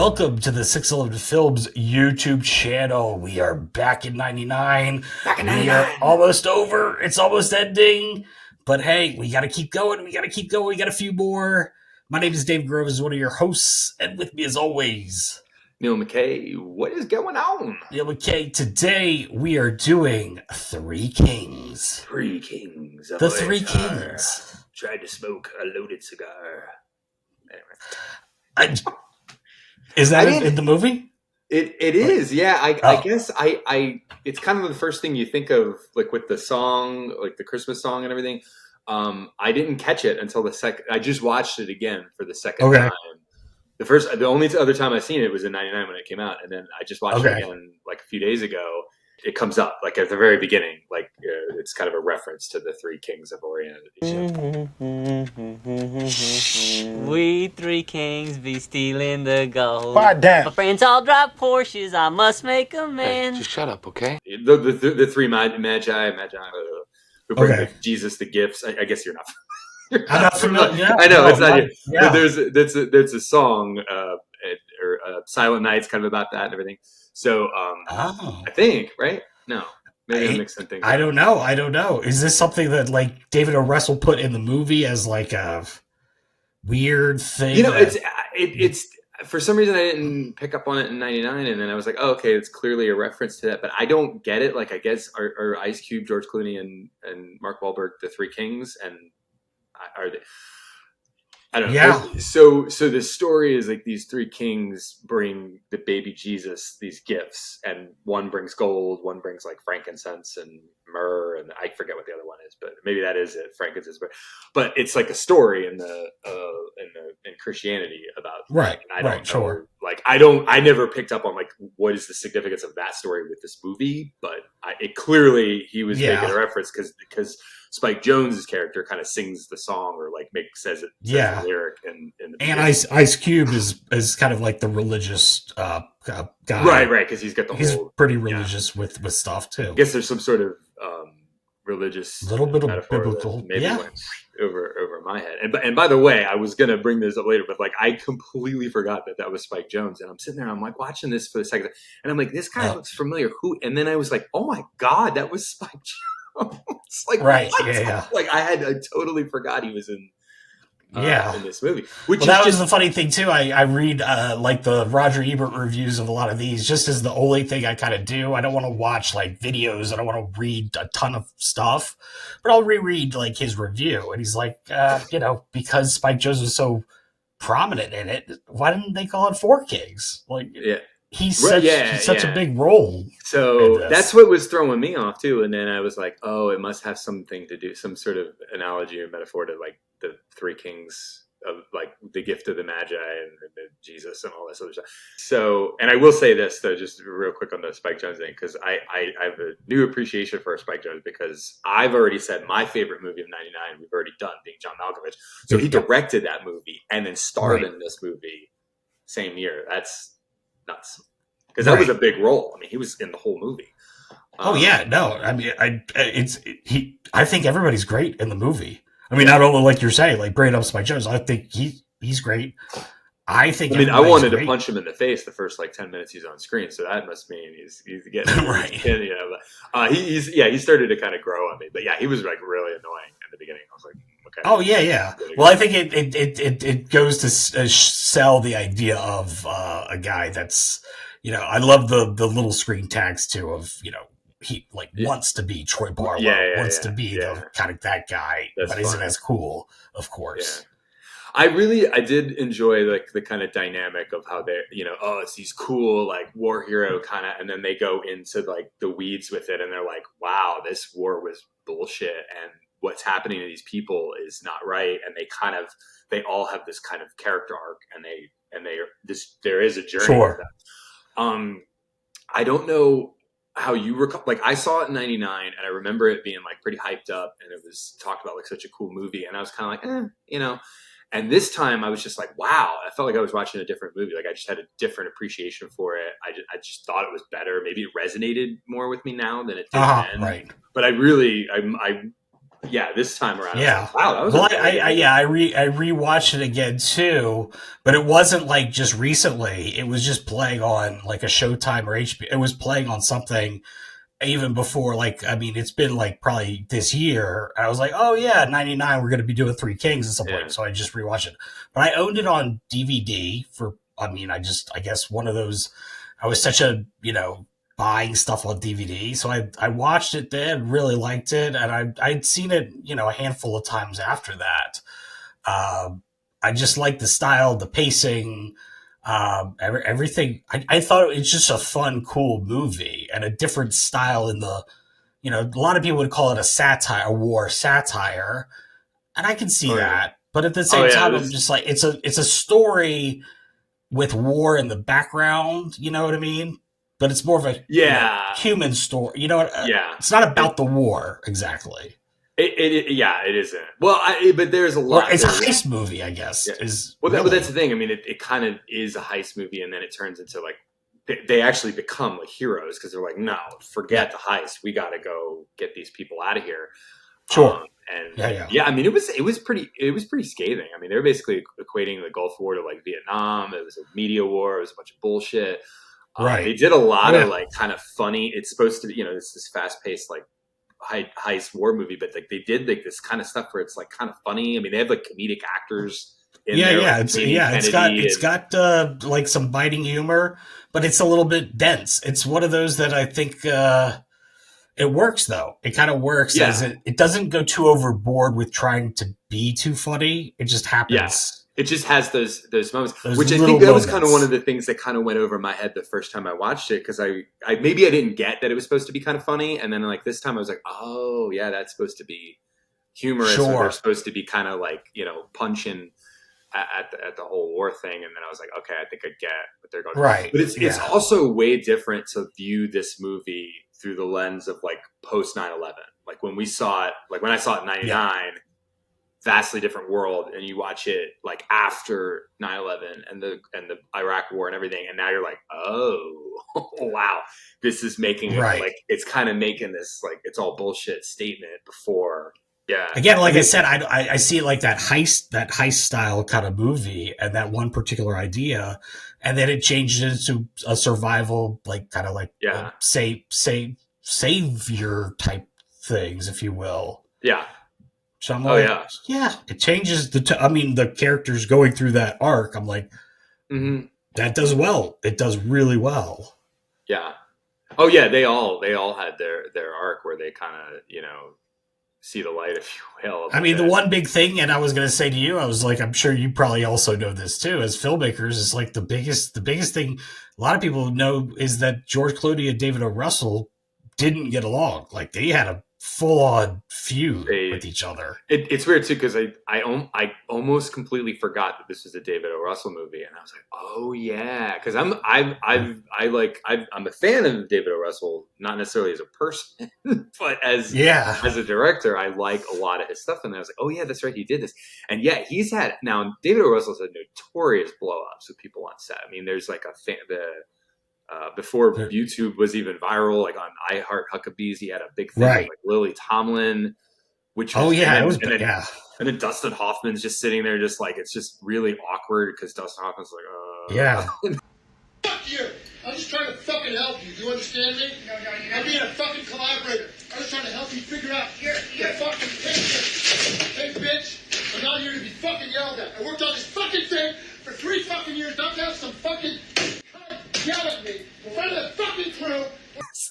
welcome to the 611 Films YouTube channel. We are back in 99. Back in We are 99. almost over. It's almost ending. But hey, we got to keep going. We got a few more. My name is Dave Grove, is one of your hosts. And with me as always, Neil McKay, what is going on? Neil McKay. Today we are doing Three Kings. Three Kings. The Three Kings. Tried to smoke a loaded cigar. Anyway. Is that in the movie? It is, yeah. I guess I it's kind of the first thing you think of, like with the song, like the Christmas song and everything. I didn't catch it until the second. I just watched it again for the second time. The only other time I seen it was in '99 when it came out, and then I just watched it again like a few days ago. It comes up like at the very beginning, like it's kind of a reference to the Three Kings of Orient. We three kings be stealing the gold. Damn. My friends all drive Porsches. I must make amends. Just shut up, okay? The three magi who bring Jesus the gifts. I guess you're not. I'm not familiar. Yeah, I know it's not you. Yeah. But there's a song or Silent Night's kind of about that and everything. So I think, right? No, maybe I'm mixing things up. I don't know. Is this something that like David O. Russell put in the movie as like a weird thing? You know, it's for some reason I didn't pick up on it in '99, and then I was like, oh, okay, it's clearly a reference to that, but I don't get it. Like, I guess are Ice Cube, George Clooney, and Mark Wahlberg the Three Kings, and are they? I don't know. Yeah. So the story is like these three kings bring the baby Jesus these gifts, and one brings gold, one brings like frankincense and myrrh, and I forget what the other one is, but maybe that is it, frankincense. But it's like a story in Christianity about I don't know, sure. Like I never picked up on like what is the significance of that story with this movie, but it clearly he was making a reference because Spike Jonze's character kind of sings the song or like says the lyric in the and Ice Cube is kind of like the religious guy, right? Because he's pretty religious with stuff too. I guess there's some sort of religious little bit of biblical, maybe went over my head. And by the way, I was gonna bring this up later, but like I completely forgot that was Spike Jonze, and I'm sitting there, I'm like watching this for the second, and I'm like, this guy looks familiar. Who? And then I was like, oh my god, that was Spike Jonze. It's like, right, what? Yeah. Like I totally forgot he was in this movie. That was the funny thing too. I read like the Roger Ebert reviews of a lot of these just as the only thing I kind of do. I don't want to watch like videos. I don't want to read a ton of stuff, but I'll reread like his review. And he's like, because Spike Jonze was so prominent in it, why didn't they call it Four Kings? Like, he's such a big role. So that's what was throwing me off too. And then I was like, oh, it must have something to do, some sort of analogy or metaphor to like the Three Kings of like the gift of the Magi and the Jesus and all this other stuff. So, and I will say this though, just real quick on the Spike Jonze thing, because I have a new appreciation for Spike Jonze because I've already said my favorite movie of '99 we've already done being John Malkovich. So he directed that movie and then starred in this movie same year. That's nuts. Because that was a big role. I mean, he was in the whole movie. I mean, I think everybody's great in the movie. I mean, not only like you're saying, like bringing up Spike Jonze, I think he's great. I wanted to punch him in the face the first like 10 minutes he's on screen, so that must mean he's getting right. But he started to kind of grow on me, but he was like really annoying at the beginning. I was like, okay. Oh yeah. Well, I think it goes to sell the idea of a guy that's, I love the little screen tags too of he like wants to be Troy Barlow, wants to be the kind of that guy, but isn't as cool, of course. I did enjoy like the kind of dynamic of how they're, it's these cool like war hero kind of, and then they go into like the weeds with it, and they're like, wow, this war was bullshit, and what's happening to these people is not right, and they all have this kind of character arc, and there is a journey. Sure. With that. I don't know how you recall, like I saw it in '99 and I remember it being like pretty hyped up and it was talked about like such a cool movie, and I was kind of like, and this time I was just like, wow, I felt like I was watching a different movie. Like I just had a different appreciation for it. I just thought it was better. Maybe it resonated more with me now than it did then. Right. But I yeah, this time around, I was Yeah. like, wow, that was Well, a great movie. I rewatched it again too, but it wasn't like just recently. It was just playing on like a Showtime or HBO. It was playing on something even before. Like, I mean, it's been like probably this year. I was like, oh yeah, '99. We're going to be doing Three Kings at some Yeah, point, so I just rewatched it. But I owned it on DVD for. I mean, I guess one of those. I was such a buying stuff on DVD. So I watched it then, really liked it, and I'd seen it, a handful of times after that. I just liked the style, the pacing, everything. I thought it's just a fun, cool movie and a different style in the, a lot of people would call it a satire, a war satire, and I can see oh yeah, that. But at the oh same yeah, it time, I'm was, just like, it's a story with war in the background. You know what I mean? But it's more of a yeah, human story. yeah. It's not It, about the war exactly, yeah, it isn't. Well, but there's a or lot. it's a There's heist movie. I guess yeah. is Well, but that's really the thing. I mean, it kind of is a heist movie, and then it turns into like they actually become like heroes because they're like, no, yeah, forget the heist. We got to go get these people out of here. sure, And yeah, yeah, yeah, I mean, it was pretty scathing. I mean, they're basically equating the Gulf War to like Vietnam. It was a media war. It was a bunch of bullshit. They right, did a oh lot of yeah, like kind of funny. It's supposed to be, it's this fast paced like heist war movie, but like they did like this kind of stuff where it's like kind of funny. I mean, they have like comedic actors in yeah, there, like yeah. It's Jamie yeah, it's got Kennedy, it's and got like some biting humor, but it's a little bit dense. It's one of those that I think it works though. It kind of works as yeah, it doesn't go too overboard with trying to be too funny. It just yeah. happens It just has those moments, those which I little think that was kind of one of moments. the things that kind of went over my head the first time I watched it because I maybe I didn't get that it was supposed to be kind of funny, and then like this time I was like, oh yeah, that's supposed to be humorous, or they're Sure, supposed to be kind of like punching at the whole war thing, and then I was like, okay, I think I get what they're going. right, But it's yeah, also way different to view this movie through the lens of like post 9/11. Like when we saw it, like when I saw it in yeah. '99, vastly different world, and you watch it like after 9/11 and the Iraq war and everything, and now you're like, oh wow, this is making it Right. like it's kind of making this like it's all bullshit statement before. Yeah, Again, I like I mean, said, I see it like that heist style kind of movie and that one particular idea, and then it changes into a survival, like kind of like yeah, savior type things, if you will. yeah, So I'm oh like, yeah, yeah, it changes I mean, the characters going through that arc. I'm like, hmm that does well. It does really well. yeah, oh yeah. They all had their arc where they kind of see the light, if you will, I but mean, the then one big thing, and I was going to say to you, I was like, I'm sure you probably also know this too, as filmmakers, is like the biggest thing a lot of people know is that George Clooney and David O. Russell didn't get along. Like they had a full on feud they with each other. it's weird too because I almost completely forgot that this was a David O. Russell movie, and I was like, oh yeah, because I'm a fan of David O. Russell, not necessarily as a person, but Yeah, as a director, I like a lot of his stuff, and I was like, oh yeah, that's right, he did this, and yeah, he's had now David O. Russell's had notorious blow ups with people on set. I mean, there's like before they're- YouTube was even viral, like on I Heart Huckabees, he had a big thing with right. like Lily Tomlin, which Oh was and yeah, it then was. and then Yeah, and then Dustin Hoffman's just sitting there, just like it's just really awkward because Dustin Hoffman's like, yeah, Fuck you! I'm just trying to fucking help you. Do you understand me? No, I'm being a fucking collaborator. I'm just trying to help you figure out your fucking picture. Hey, bitch! I'm not here to be fucking yelled at. I worked on this fucking thing for 3 fucking years, not to have some fucking cunt yell at me in front of the fucking crew.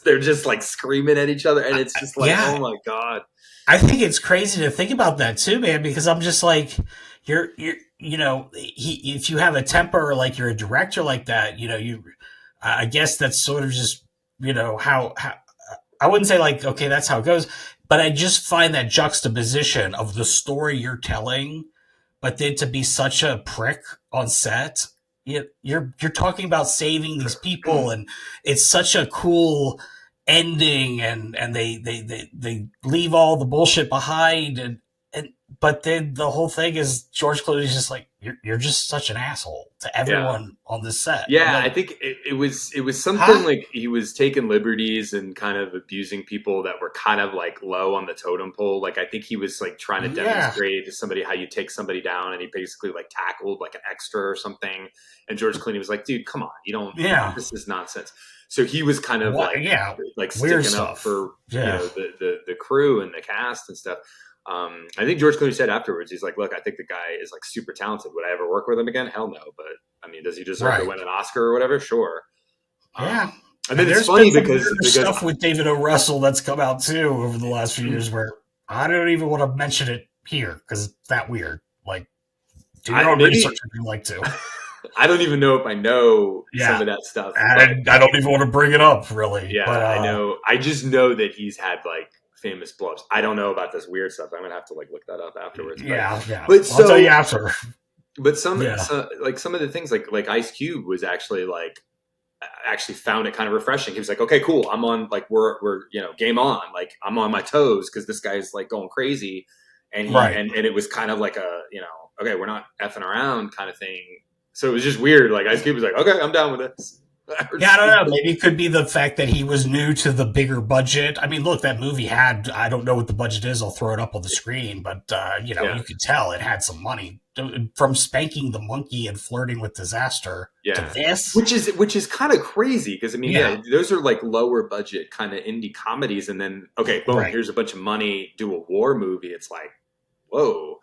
they're just like screaming at each other, and it's just like, yeah. oh my god, I think it's crazy to think about that too, man, because I'm just like, if you have a temper or like you're a director like that, I guess that's sort of just, how I wouldn't say like, okay, that's how it goes, but I just find that juxtaposition of the story you're telling, but then to be such a prick on set. You're talking about saving these people, and it's such a cool ending, and they leave all the bullshit behind, and but then the whole thing is George Clooney's just like, you're just such an asshole to everyone on this set. Yeah, Like, I think it was something like he was taking liberties and kind of abusing people that were kind of like low on the totem pole. Like I think he was like trying to demonstrate to somebody how you take somebody down, and he basically like tackled like an extra or something. And George Clooney was like, "Dude, come on, you don't. This is nonsense." So he was kind of like sticking up for the crew and the cast and stuff. I think George Clooney said afterwards, he's like, "Look, I think the guy is like super talented. Would I ever work with him again? Hell no. But I mean, does he deserve to win an Oscar or whatever? Sure." Yeah. And then it's funny because stuff with David O. Russell that's come out too over the last few years where I don't even want to mention it here because it's that weird. Like, do your own research if you like to. I don't even know if I know some of that stuff. I don't even want to bring it up, really. Yeah, but, I know. I just know that he's had like famous blow-ups. I don't know about this weird stuff. I'm gonna have to like look that up afterwards. But I'll tell you after. But some of the things like Ice Cube was actually found it kind of refreshing. He was like, "Okay, cool. I'm on like we're game on. Like I'm on my toes because this guy's like going crazy." And and it was kind of like a okay, we're not effing around kind of thing. So it was just weird. Like Ice Cube was like, "Okay, I'm down with this." I don't know. Maybe it could be the fact that he was new to the bigger budget. I mean, look, that movie had, I don't know what the budget is. I'll throw it up on the screen, but you could tell it had some money from spanking the monkey and flirting with disaster to this, which is kind of crazy. Because I mean, those are like lower budget kind of indie comedies. And then, okay, boom, here's a bunch of money, do a war movie. It's like, whoa.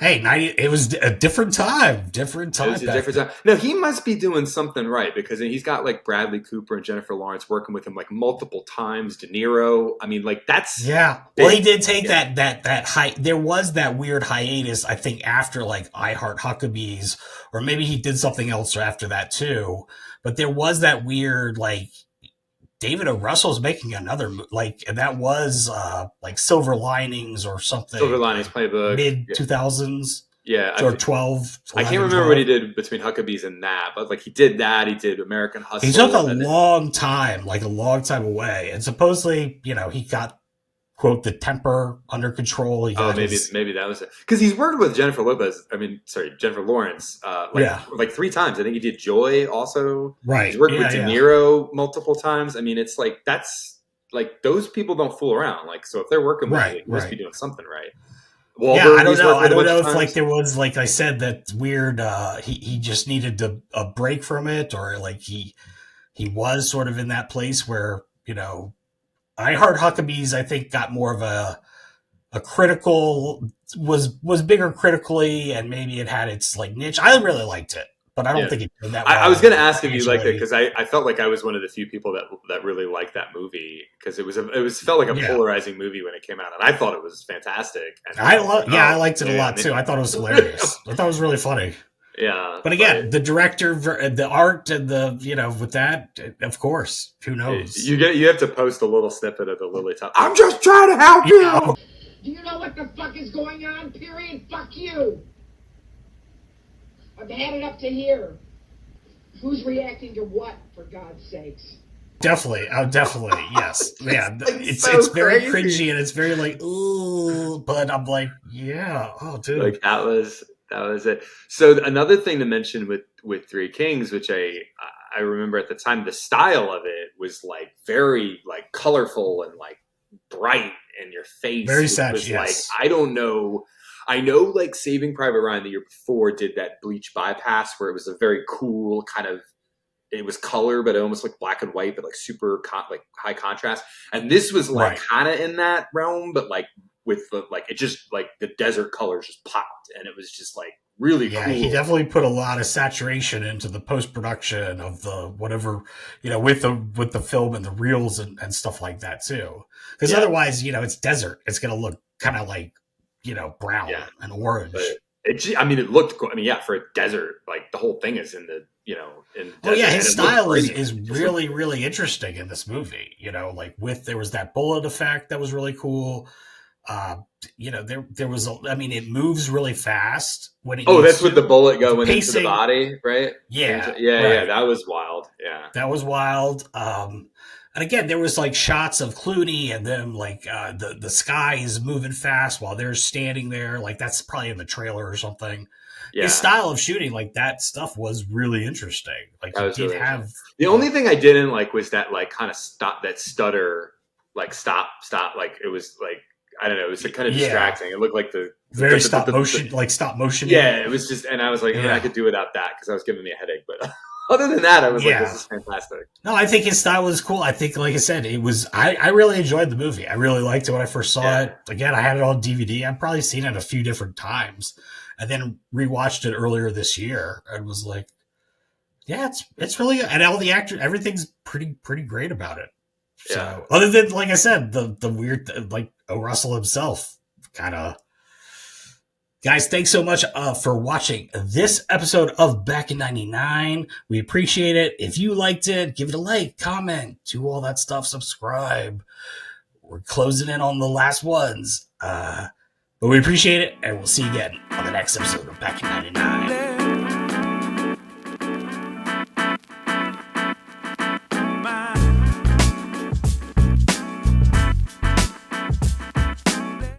It was a different time. It was a different time. No, he must be doing something right because he's got like Bradley Cooper and Jennifer Lawrence working with him like multiple times. De Niro. I mean, like that's big. Well, he did take that high. There was that weird hiatus, I think, after like I Heart Huckabees, or maybe he did something else after that too. But there was that weird like. David O. Russell's making another and that was like Silver Linings or something. Silver Linings Playbook, mid 2000s. Yeah, or 12. I can't remember what he did between Huckabees and that, but like he did that. He did American Hustle. He took a long time away, and supposedly, he got quote the temper under control. Maybe that was it because he's worked with Jennifer Lawrence, like 3 times. I think he did Joy also. Right, he's worked with De Niro multiple times. I mean, it's like that's like those people don't fool around. Like, so if they're working with you, they must be doing something right. Wahlberg, I don't know if like there was, like I said, that weird. He just needed a break from it, or like he was sort of in that place where I Heart Huckabees, I think, got more of a critical, was bigger critically, and maybe it had its like niche. I really liked it, but I don't think it did that well. I was going to ask if you liked it because I felt like I was one of the few people that really liked that movie because it felt like a polarizing movie when it came out, and I thought it was fantastic. And I liked it a lot too. I thought it was hilarious. I thought it was really funny. Yeah, but again, the director, the art, and the with that, of course, who knows? You have to post a little snippet of the Lily Top. I'm just trying to help you. Do you know what the fuck is going on? Period. Fuck you. I've had it up to here. Who's reacting to what? For God's sakes. Definitely, yes, yeah. it's very cringy and it's very like ooh, but I'm like, oh, dude, like that was it. So another thing to mention with Three Kings, which I remember at the time, the style of it was like very like colorful and like bright in your face. Very sad. Yes. Like I don't know. I know like Saving Private Ryan the year before did that bleach bypass where it was a very cool kind of. It was color, but almost like black and white, but like super like high contrast. And this was like kind of in that realm, but like. With the like, it just like the desert colors just popped, and it was just like really cool. He definitely put a lot of saturation into the post production of the whatever with the film and the reels and stuff like that too. Because otherwise, it's desert. It's gonna look kind of like brown and orange. But it looked cool. I mean, for a desert, like the whole thing is in the in the desert. His style is really really interesting in this movie. There was that bullet effect that was really cool. There was it moves really fast when it that's with the bullet going into the body, right? Yeah, that was wild. That was wild. And again, there was like shots of Clooney and them like the sky is moving fast while they're standing there. Like that's probably in the trailer or something. Yeah, his style of shooting, like that stuff was really interesting. Like that he was did really have the only thing I didn't like was that like kind of that stutter, like stop, like it was like I don't know, it was kind of distracting. It looked like very stop motion, like stop motion. Yeah, it was just, and I was like, I could do without that because I was giving me a headache. But other than that, I was like, this is fantastic. No, I think his style was cool. I think, like I said, it was. I really enjoyed the movie. I really liked it when I first saw it. Again, I had it on DVD. I've probably seen it a few different times, and then rewatched it earlier this year. And was like, yeah, it's really good. And all the actors, everything's pretty great about it. So, other than, like I said, the weird, like O. Russell himself, kind of. Guys, thanks so much for watching this episode of Back in 99. We appreciate it. If you liked it, give it a like, comment, do all that stuff, subscribe. We're closing in on the last ones. But we appreciate it, and we'll see you again on the next episode of Back in 99.